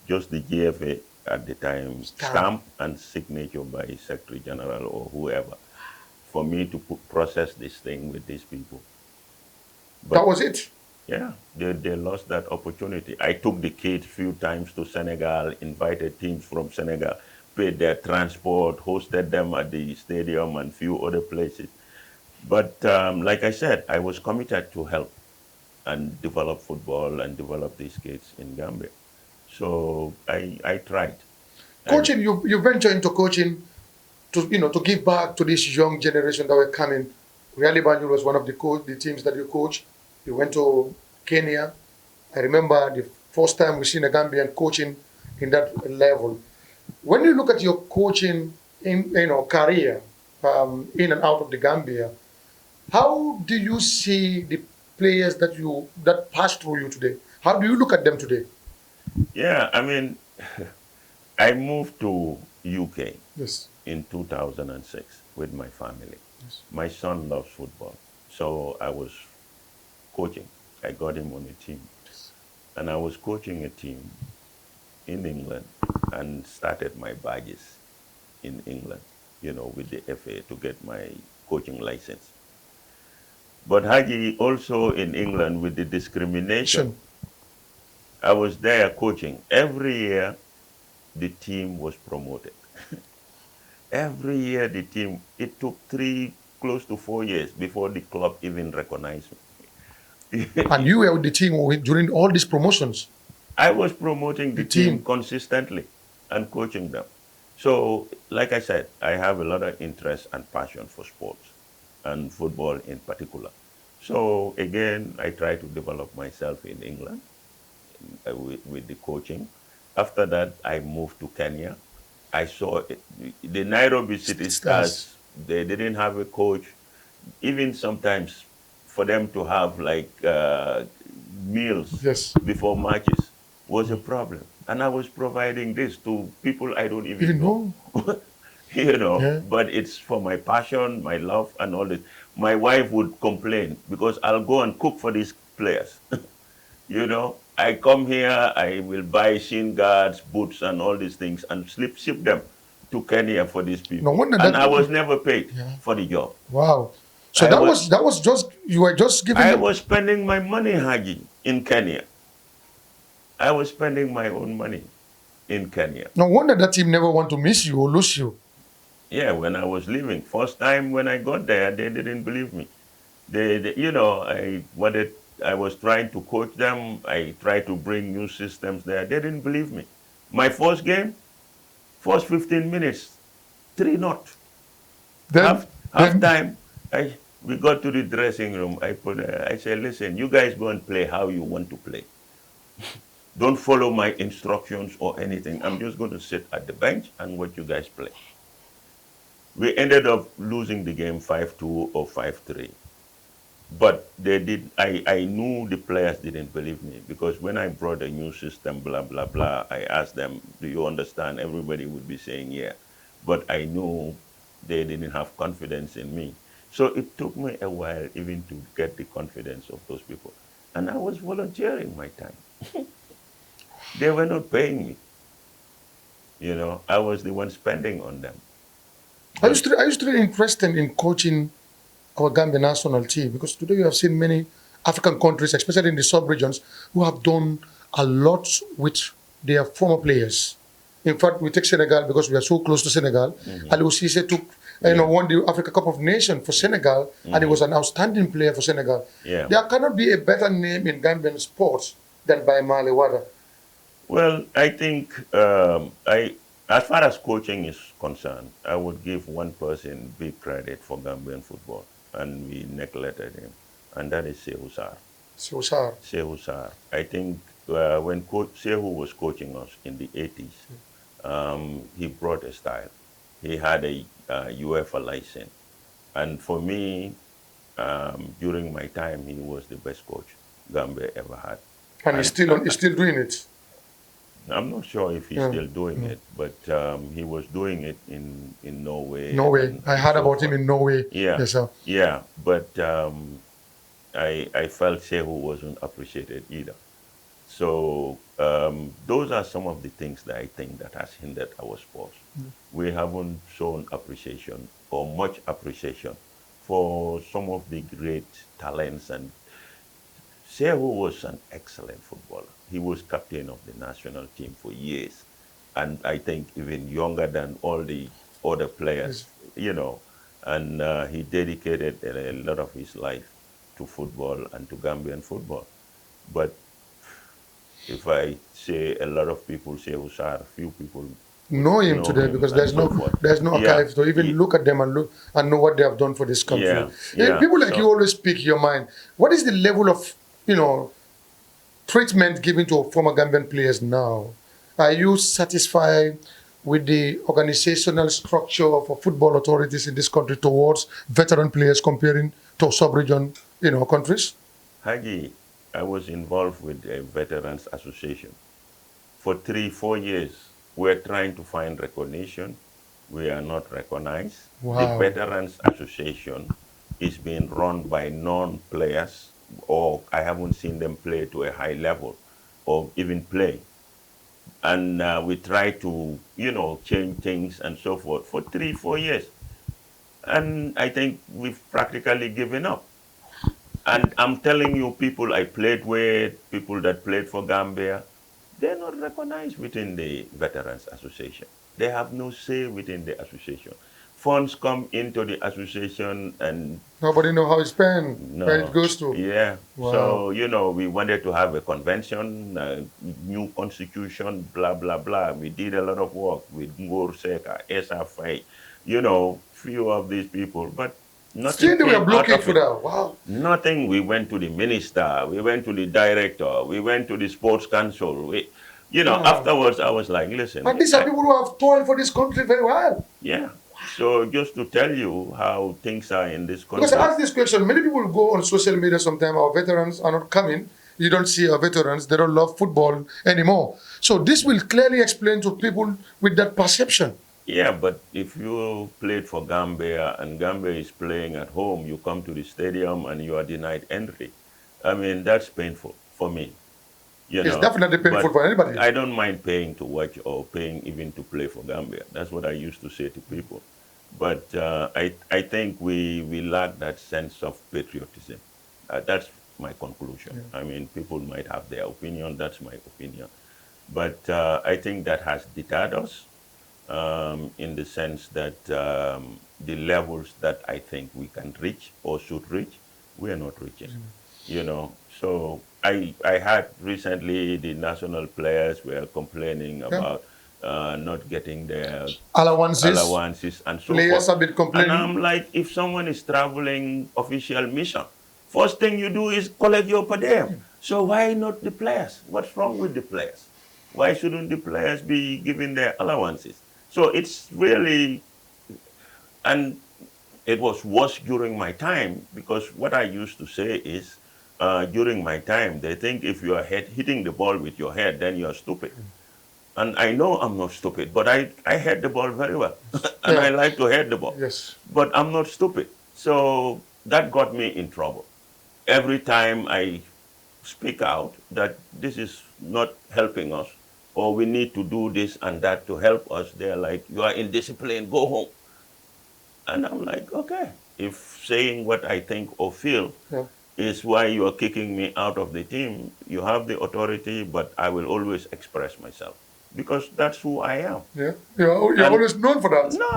Just the GFA at the time, stamp and signature by Secretary General or whoever, for me to process this thing with these people. But that was it. Yeah, they lost that opportunity. I took the kids a few times to Senegal, invited teams from Senegal, paid their transport, hosted them at the stadium and few other places. But like I said, I was committed to help and develop football and develop these kids in Gambia. So I tried. Coaching, you venture into coaching to give back to this young generation that were coming. Real Banjul was one of the teams that you coached. You went to Kenya. I remember the first time we seen a Gambian coaching in that level. When you look at your coaching career in and out of the Gambia, how do you see the players that pass through you today? How do you look at them today? Yeah, I mean, I moved to UK Yes. in 2006 with my family. Yes. My son loves football, so I was coaching. I got him on a team. And I was coaching a team in England and started my badges in England, with the FA to get my coaching license. But Haji, also in England with the discrimination, I was there coaching. Every year, the team was promoted. Every year, the team, it took close to 4 years before the club even recognized And me. you were with the team during all these promotions. I was promoting The the team team. consistently and coaching them. So, like I said, I have a lot of interest and passion for sports and football in particular. So, again, I try to develop myself in England with the coaching. After that, I moved to Kenya. I saw the Nairobi City Stars. Stars, they didn't have a coach. Even sometimes for them to have like meals Yes. before matches was a problem. And I was providing this to people I don't even Even know. know. Yeah. But it's for my passion, my love, and all this. My wife would complain because I'll go and cook for these players. I come here, I will buy shin guards, boots, and all these things and ship them to Kenya for these No people. wonder And that. I was never paid Yeah. for the job. Wow. So I that was was just you were just giving I them. was spending my money, Haji, in Kenya. I was spending my own money in Kenya. No wonder that team never want to miss you or lose you. Yeah, when I was leaving, first time when I got there, they didn't believe me. I was trying to coach them. I tried to bring new systems there. They didn't believe me. My first game, first 15 minutes, 3-0. Then Half time, we got to the dressing room. I said, listen, you guys go and play how you want to play. Don't follow my instructions or anything. I'm just going to sit at the bench and watch you guys play. We ended up losing the game 5-2 or 5-3. But I knew the players didn't believe me because when I brought a new system, blah, blah, blah, I asked them, do you understand? Everybody would be saying, yeah. But I knew they didn't have confidence in me. So it took me a while even to get the confidence of those people. And I was volunteering my time. They were not paying me. I was the one spending on them. I used to be interested in coaching our Gambia national team because today you have seen many African countries, especially in the sub-regions, who have done a lot with their former players. In fact, we take Senegal because we are so close to Senegal. Aliou Cisse took, won the Africa Cup of Nations for Senegal, and he was an outstanding player for Senegal. Yeah. There cannot be a better name in Gambian sports than by Malleh Wadda. Well, I think as far as coaching is concerned, I would give one person big credit for Gambian football, and we neglected him, and that is Sehu Sarr. So, sir, Sehu Sarr. I think when Sehu was coaching us in the 80s, he brought a style. He had a UEFA license. And for me, during my time, he was the best coach Gambia ever had. and he's still doing it. I'm not sure if he's still doing it, but he was doing it in Norway. Norway. I heard about him in Norway. Yeah, Yes, sir. yeah, but I felt Sehu wasn't appreciated either. So those are some of the things that I think that has hindered our sports. We haven't shown appreciation or much appreciation for some of the great talents. And Sehu was an excellent footballer. He was captain of the national team for years. And I think even younger than all the other players, and he dedicated a lot of his life to football and to Gambian football. But if I say a lot of people say Husar, few people Know him know today him because and there's so no forth. archive to even look at them and know what they have done for this country. People like you always speak your mind. What is the level of treatment given to former Gambian players now? Are you satisfied with the organizational structure of football authorities in this country towards veteran players comparing to sub-region countries? Haji, I was involved with a Veterans Association. For 3-4 years, we're trying to find recognition. We are not recognized. Wow. The Veterans Association is being run by non-players, or I haven't seen them play to a high level or even play. And we try to, change things and so forth for 3-4 years. And I think we've practically given up. And I'm telling you, people I played with, people that played for Gambia, they're not recognized within the Veterans Association. They have no say within the association. Funds come into the association and Nobody know how it's spent, where it no, goes to. yeah. Wow. So, we wanted to have a convention, new constitution, blah, blah, blah. We did a lot of work with Ngor Seka, SFI, few of these people, but nothing Still, they were came out blocking of for it. that. Wow. Nothing. We went to the minister, we went to the director, we went to the sports council. Wow. Afterwards, I was like, listen, And these are people who have toiled for this country very well. yeah. So just to tell you how things are in this Because I country. ask this question, many people go on social media sometime, our veterans are not coming. You don't see our veterans, they don't love football anymore. So this will clearly explain to people with that perception. Yeah, but if you played for Gambia and Gambia is playing at home, you come to the stadium and you are denied entry. I mean, that's painful for me, It's definitely painful But for anybody. I don't mind paying to watch or paying even to play for Gambia. That's what I used to say to people. But I think we lack that sense of patriotism. That's my conclusion. Yeah. I mean, people might have their opinion. That's my opinion. But I think that has deterred us in the sense that the levels that I think we can reach or should reach, we are not reaching. So I heard recently the national players were complaining about not getting their allowances and so Players forth. have been And complaining. I'm like, if someone is traveling official mission, first thing you do is collect your per diem. So why not the players? What's wrong with the players? Why shouldn't the players be given their allowances? So it's really, and it was worse during my time, because what I used to say is, during my time, they think if you are hitting the ball with your head, then you are stupid. And I know I'm not stupid, but I hit the ball very well. And I like to hit the ball. Yes. But I'm not stupid. So that got me in trouble. Every time I speak out that this is not helping us, or we need to do this and that to help us, they're like, you are indisciplined, go home. And I'm like, okay, if saying what I think or feel is why you are kicking me out of the team, you have the authority, but I will always express myself, because that's who I am. Yeah, you're always known for that. No,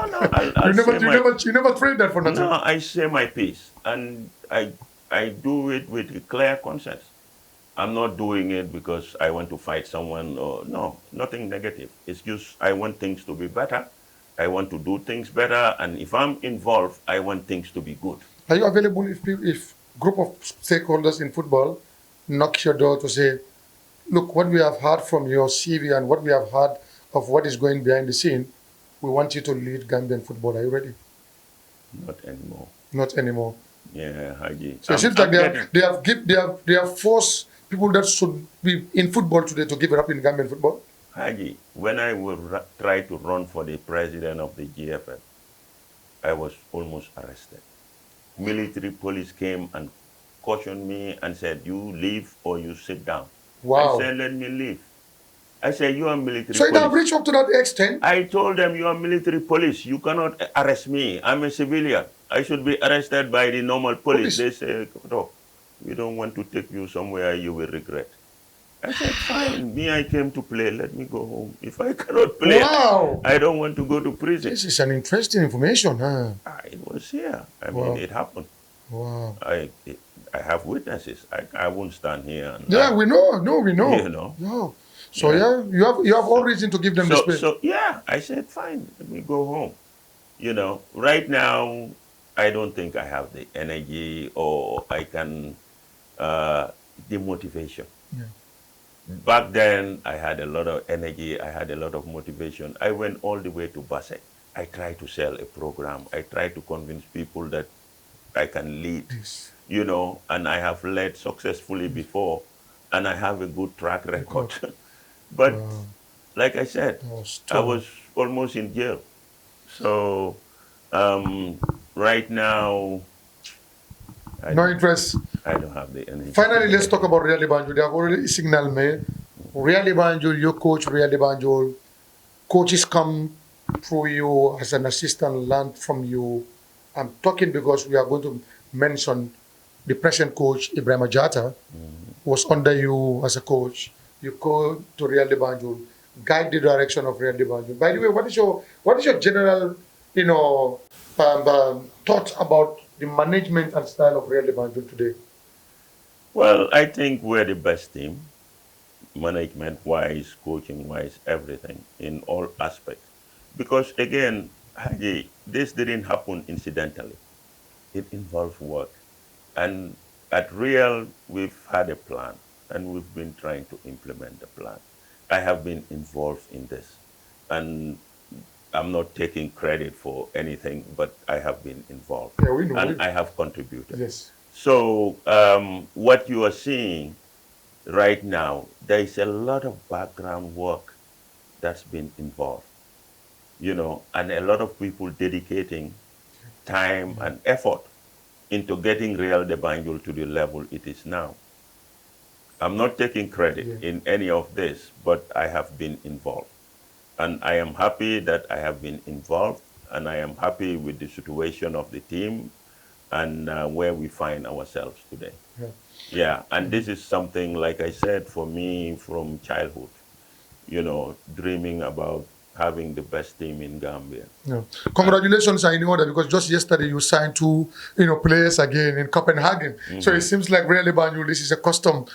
you never trade that for nothing. No, I say my piece, and I do it with clear conscience. I'm not doing it because I want to fight someone, or no, nothing negative. It's just I want things to be better. I want to do things better, and if I'm involved, I want things to be good. Are you available if group of stakeholders in football knock your door to say, look, what we have heard from your CV and what we have heard of what is going behind the scene, we want you to lead Gambian football. Are you ready? Not anymore. Not anymore. Yeah, Haji. So it seems like they have forced people that should be in football today to give it up in Gambian football. Haji, when I would try to run for the president of the GFF, I was almost arrested. Military police came and cautioned me and said, you leave or you sit down. Wow. I said, let me leave. I said, you are military so police. So it have reached up to that extent? I told them, you are military police. You cannot arrest me. I'm a civilian. I should be arrested by the normal police. They say, no, we don't want to take you somewhere you will regret. I said, fine. Me, I came to play. Let me go home. If I cannot play, I don't want to go to prison. This is an interesting information, huh? It was here. I mean, it happened. Wow. I have witnesses. I won't stand here. And we know. No, we know. You know. No. So you have all reason to give them the space. So yeah, I said, fine. Let me go home. Right now, I don't think I have the energy or I can, the motivation. Yeah. Back then, I had a lot of energy. I had a lot of motivation. I went all the way to Basel. I tried to sell a program. I tried to convince people that I can lead, and I have led successfully before, and I have a good track record. But like I said, I was almost in jail. So right now, no interest. I don't have the energy. Finally, let's talk about Really Banjul. They have already signaled me. Really Banjul, your coach, Really Banjul. Coaches come through you as an assistant, learn from you. I'm talking because we are going to mention the present coach, Ibrahim Ajata, was under you as a coach. you go to Real de Banjul, guide the direction of Real de Banjul. By the way, what is your general, thoughts about the management and style of Real de Banjul today? Well, I think we're the best team, management-wise, coaching-wise, everything in all aspects. Because again, Haji, this didn't happen incidentally. It involves work. And at Real, we've had a plan and we've been trying to implement the plan. I have been involved in this. And I'm not taking credit for anything, but I have been involved. Yeah, we know. And I have contributed. Yes. So what you are seeing right now, there is a lot of background work that's been involved, and a lot of people dedicating time and effort into getting Real de Banjul to the level it is now. I'm not taking credit in any of this, but I have been involved. And I am happy that I have been involved, and I am happy with the situation of the team and where we find ourselves today. Yeah, and this is something, like I said, for me from childhood, dreaming about having the best team in Gambia. Yeah. Congratulations are in order, because just yesterday you signed two, players again in Copenhagen. So it seems like really Banjul, this is a custom,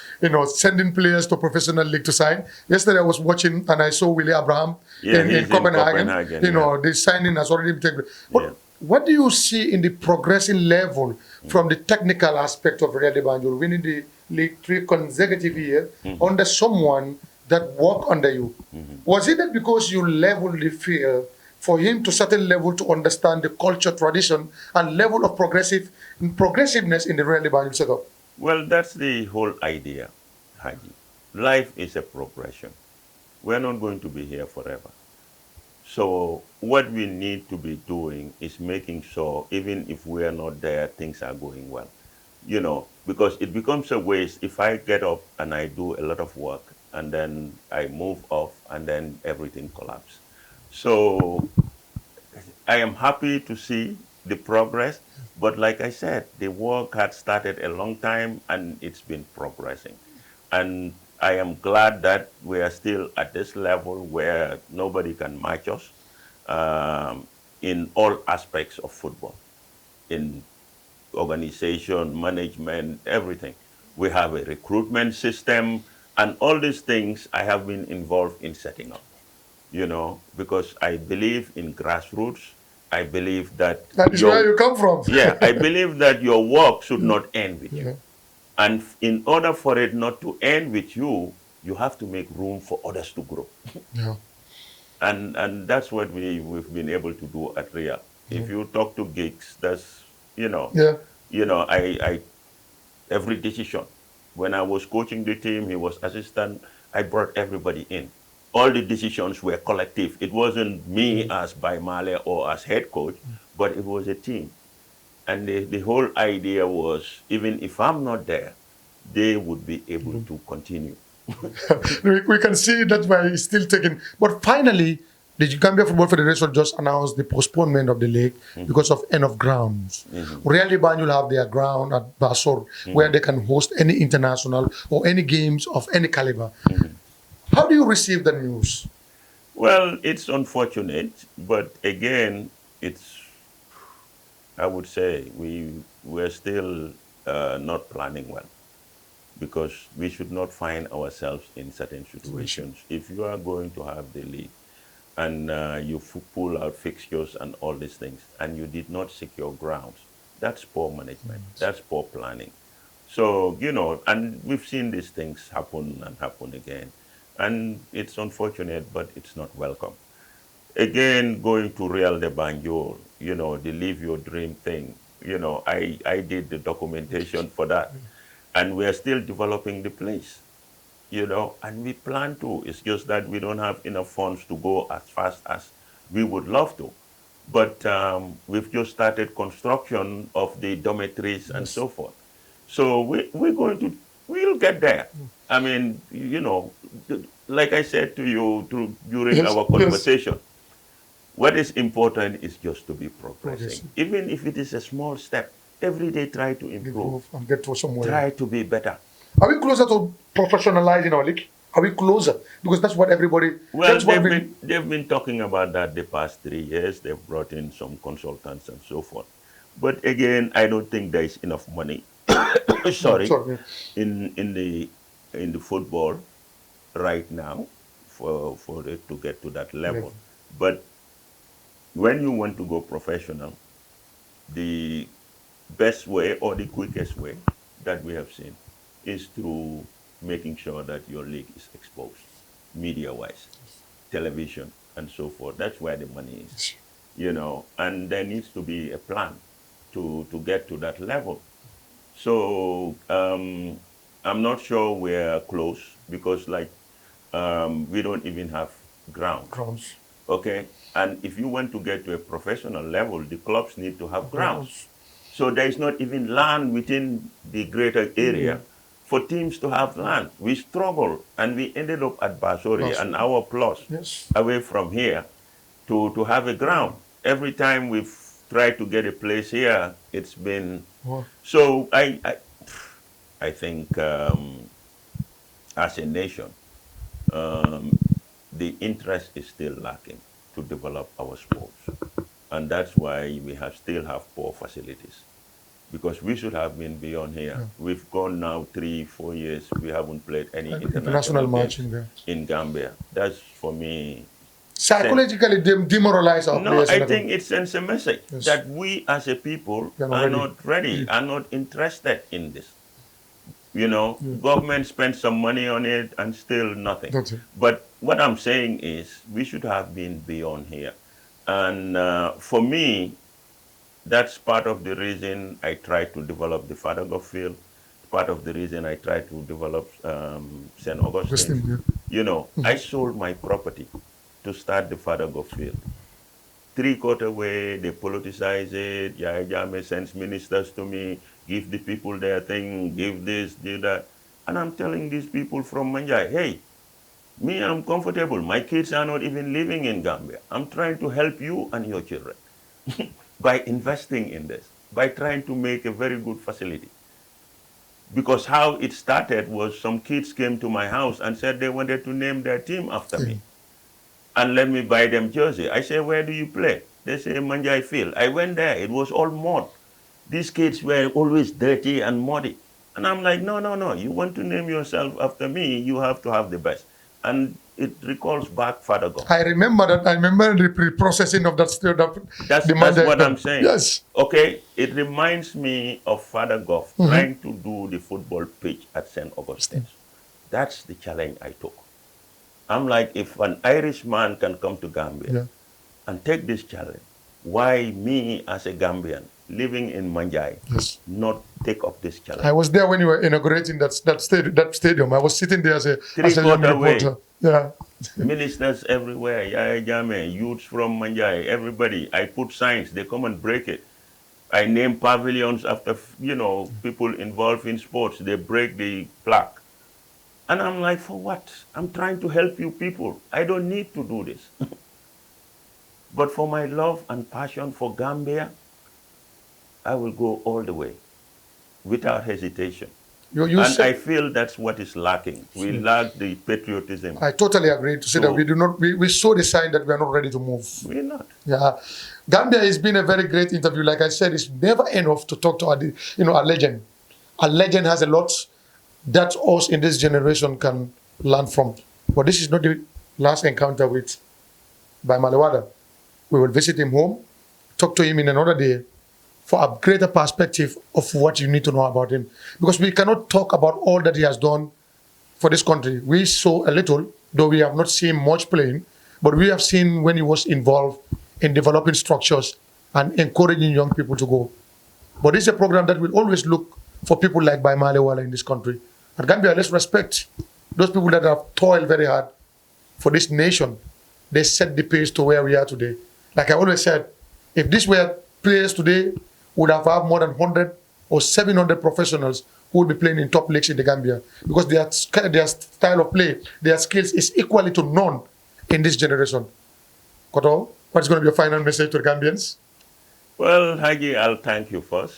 sending players to professional league to sign. Yesterday I was watching and I saw Willie Abraham in Copenhagen. The signing has already been taken. What do you see in the progressing level from the technical aspect of Real de Banjul, winning the league 3 consecutive years under someone that work under you? Was it that because you leveled the field for him to certain level to understand the culture, tradition, and level of progressiveness in the Real de Banjul setup? Well, that's the whole idea, Haji. Life is a progression. We're not going to be here forever. So what we need to be doing is making sure, even if we are not there, things are going well. Because it becomes a waste if I get up and I do a lot of work and then I move off and then everything collapses. So I am happy to see the progress, but like I said, the work had started a long time and it's been progressing. And I am glad that we are still at this level where nobody can match us in all aspects of football, in organization, management, everything. We have a recruitment system, and all these things I have been involved in setting up, because I believe in grassroots. I believe that... That is where you come from. Yeah, I believe that your work should not end with you. And in order for it not to end with you, you have to make room for others to grow. And that's what we've been able to do at Real. If you talk to gigs, that's, I every decision. When I was coaching the team, he was assistant, I brought everybody in. All the decisions were collective. It wasn't me as by Malleh or as head coach, but it was a team. And the whole idea was, even if I'm not there, they would be able to continue. We can see that's why it's still taking. But finally, the Gambia Football Federation just announced the postponement of the league because of end of grounds. Real de Banjul have their ground at Basor, where they can host any international or any games of any caliber. How do you receive the news? Well, it's unfortunate, but again, I would say we're still not planning well, because we should not find ourselves in certain situations. If you are going to have the league and you pull out fixtures and all these things, and you did not secure grounds, that's poor management, that's poor planning. So, and we've seen these things happen and happen again. And it's unfortunate, but it's not welcome. Again, going to Real de Banjul, the Live Your Dream thing, I did the documentation for that. And we're still developing the place, and we plan to. It's just that we don't have enough funds to go as fast as we would love to. But we've just started construction of the dormitories and so forth. So we'll get there. I mean, like I said to you during our conversation, what is important is just to be progressing. Even if it is a small step, every day try to improve and get to somewhere. Try to be better. Are we closer to professionalizing our league? Are we closer? Because that's what everybody. Well, That's what they've been talking about that the past 3 years. They've brought in some consultants and so forth. But again, I don't think there is enough money. Sorry, sorry. in the football right now for it to get to that level. But when you want to go professional, the best way or the quickest way that we have seen is through making sure that your league is exposed media-wise, television and so forth. That's where the money is, and there needs to be a plan to get to that level. So I'm not sure we're close because we don't even have grounds. Okay, and if you want to get to a professional level, the clubs need to have grounds. So there is not even land within the greater area for teams to have land. We struggled, and we ended up at Basori, an hour plus away from here, to have a ground. Every time we've tried to get a place here, it's been... So I think as a nation, the interest is still lacking to develop our sports. And that's why we still have poor facilities. Because we should have been beyond here. We've gone now 3-4 years. We haven't played any international match in Gambia. That's, for me... Psychologically demoralize our players. No, I think it sends a message that we as a people are not ready, are not interested in this. Government spends some money on it and still nothing. But what I'm saying is we should have been beyond here. And for me, that's part of the reason I tried to develop the Fadagoff field, part of the reason I tried to develop St. Augustine. I sold my property to start the Fadagoff field. 3/4 way, they politicize it. Yahya Jammeh sends ministers to me, give the people their thing, give this, do that. And I'm telling these people from Manjai, hey, me, I'm comfortable. My kids are not even living in Gambia. I'm trying to help you and your children by investing in this, by trying to make a very good facility. Because how it started was some kids came to my house and said they wanted to name their team after me and let me buy them jersey. I said, where do you play? They say, Manjai Field. I went there. It was all mud. These kids were always dirty and muddy. And I'm like, no. You want to name yourself after me, you have to have the best. And it recalls back Fadagoff. I remember that. I remember the pre-processing of that. That's what I'm saying. Yes. Okay. It reminds me of Fadagoff trying to do the football pitch at St. Augustine. That's the challenge I took. I'm like, if an Irishman can come to Gambia and take this challenge, why me as a Gambian living in Manjai not take up this challenge? I was there when you were inaugurating that stadium. I was sitting there as a young reporter. Ministers everywhere, Yahya Jammeh, youths from Manjai, everybody. I put signs, they come and break it. I name pavilions after, people involved in sports. They break the plaque. And I'm like, for what? I'm trying to help you people. I don't need to do this. But for my love and passion for Gambia, I will go all the way without hesitation. I feel that's what is lacking. We lack the patriotism. I totally agree to say that we saw the sign that we are not ready to move. We're not. Yeah. Gambia has been a very great interview. Like I said, it's never enough to talk to a legend. A legend has a lot that us in this generation can learn from. But this is not the last encounter by Malleh Wadda. We will visit him home, talk to him in another day for a greater perspective of what you need to know about him. Because we cannot talk about all that he has done for this country. We saw a little, though we have not seen much playing, but we have seen when he was involved in developing structures and encouraging young people to go. But this is a program that will always look for people like Malleh Wadda in this country. At Gambia, let's respect those people that have toiled very hard for this nation. They set the pace to where we are today. Like I always said, if these were players today, would have more than 100 or 700 professionals who would be playing in top leagues in the Gambia. Because their style of play, their skills is equally to none in this generation. Koto, what's going to be your final message to the Gambians? Well, Haji, I'll thank you first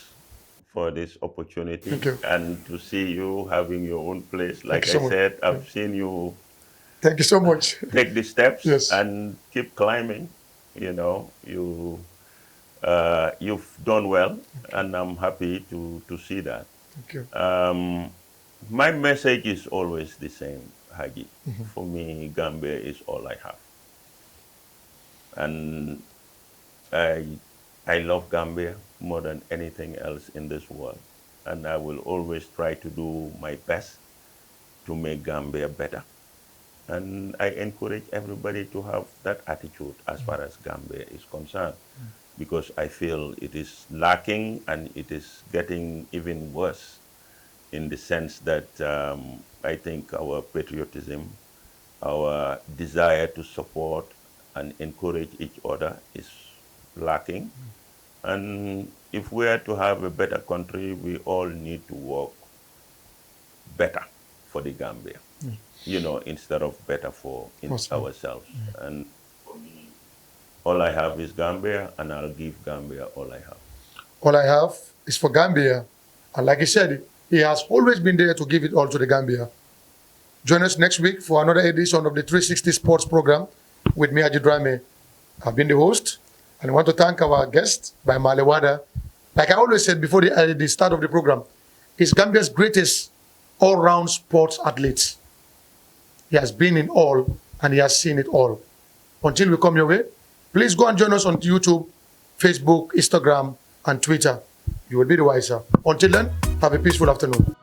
for this opportunity and to see you having your own place. Like I said, I've seen you Thank you so much. take the steps Yes. and keep climbing. You've done well, and I'm happy to see that. Thank you. My message is always the same, Haji. For me, Gambia is all I have. And I love Gambia more than anything else in this world. And I will always try to do my best to make Gambia better. And I encourage everybody to have that attitude as far as Gambia is concerned, because I feel it is lacking and it is getting even worse in the sense that I think our patriotism, our desire to support and encourage each other is lacking. And if we are to have a better country, we all need to work better for the Gambia, instead of better for ourselves. And for me, all I have is Gambia, and I'll give Gambia all I have. All I have is for Gambia. And like he said, he has always been there to give it all to the Gambia. Join us next week for another edition of the 360 Sports Program with me, GFF. I've been the host, and I want to thank our guest by Malleh Wadda. Like I always said before the start of the program, he's Gambia's greatest all-round sports athlete. He has been in all, and he has seen it all. Until we come your way, please go and join us on YouTube, Facebook, Instagram, and Twitter. You will be the wiser. Until then, have a peaceful afternoon.